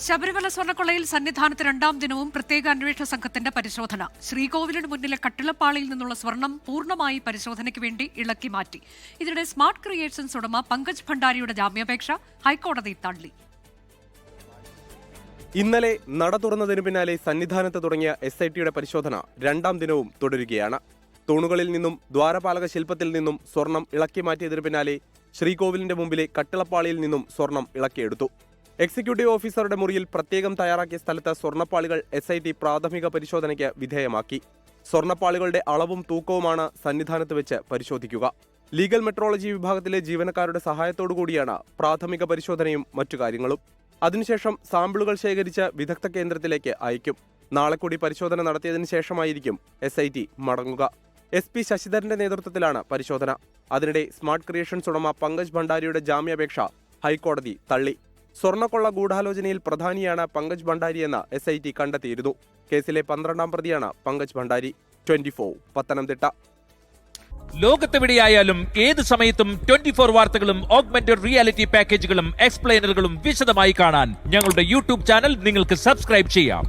ശബരിമല സ്വർണ്ണക്കൊള്ളയിൽ സന്നിധാനത്ത് രണ്ടാം ദിനവും പ്രത്യേക അന്വേഷണ സംഘത്തിന്റെ പരിശോധന. ശ്രീകോവിലിന് മുന്നിലെ കട്ടിളപ്പാളിയിൽ നിന്നുള്ള സ്വർണം പൂർണ്ണമായി പരിശോധനയ്ക്ക് വേണ്ടി ഇളക്കി മാറ്റി. ഇതിനിടെ സ്മാർട്ട് ക്രിയേഷൻസ് ഉടമ പങ്കജ് ഭണ്ഡാരിയുടെ ജാമ്യാപേക്ഷ ഹൈക്കോടതി തള്ളി. ഇന്നലെ നട തുറന്നതിനു പിന്നാലെ സന്നിധാനത്ത് തുടങ്ങിയ SITയുടെ പരിശോധന രണ്ടാം ദിനവും തുടരുകയാണ്. തൂണുകളിൽ നിന്നും ദ്വാരപാലക ശില്പത്തിൽ നിന്നും സ്വർണം ഇളക്കി മാറ്റിയതിനു പിന്നാലെ ശ്രീകോവിലിന്റെ മുമ്പിലെ കട്ടിളപ്പാളിയിൽ നിന്നും സ്വർണം ഇളക്കിയെടുത്തു. എക്സിക്യൂട്ടീവ് ഓഫീസറുടെ മുറിയിൽ പ്രത്യേകം തയ്യാറാക്കിയ സ്ഥലത്ത് സ്വർണ്ണപ്പാളികൾ SIT പ്രാഥമിക പരിശോധനയ്ക്ക് വിധേയമാക്കി. സ്വർണ്ണപ്പാളികളുടെ അളവും തൂക്കവുമാണ് സന്നിധാനത്ത് വെച്ച് പരിശോധിക്കുക. ലീഗൽ മെട്രോളജി വിഭാഗത്തിലെ ജീവനക്കാരുടെ സഹായത്തോടുകൂടിയാണ് പ്രാഥമിക പരിശോധനയും മറ്റു കാര്യങ്ങളും. അതിനുശേഷം സാമ്പിളുകൾ ശേഖരിച്ച് വിദഗ്ധ കേന്ദ്രത്തിലേക്ക് അയക്കും. നാളെ കൂടി പരിശോധന നടത്തിയതിനു ശേഷമായിരിക്കും SIT മടങ്ങുക. SP ശശിധരന്റെ നേതൃത്വത്തിലാണ് പരിശോധന. അതിനിടെ സ്മാർട്ട് ക്രിയേഷൻസ് ഉടമ പങ്കജ് ഭണ്ഡാരിയുടെ ജാമ്യാപേക്ഷ ഹൈക്കോടതി തള്ളി. സ്വർണ്ണക്കൊള്ള ഗൂഢാലോചനയിൽ പ്രധാനിയാണ് പങ്കജ് ഭണ്ഡാരിയെന്ന് SIT കണ്ടെത്തിയിരുന്നു. കേസിലെ 12ാം പ്രതിയാണ് പങ്കജ് ഭണ്ഡാരി. 24 പത്തനംതിട്ട. ലോകത്തെവിടെയായാലും ഏത് സമയത്തും 24 വാർത്തകളും ഓഗ്മെന്റഡ് റിയാലിറ്റി പാക്കേജുകളും എക്സ്പ്ലെയിനറുകളും വിശദമായി കാണാൻ ഞങ്ങളുടെ YouTube ചാനൽ നിങ്ങൾക്ക് സബ്സ്ക്രൈബ് ചെയ്യാം.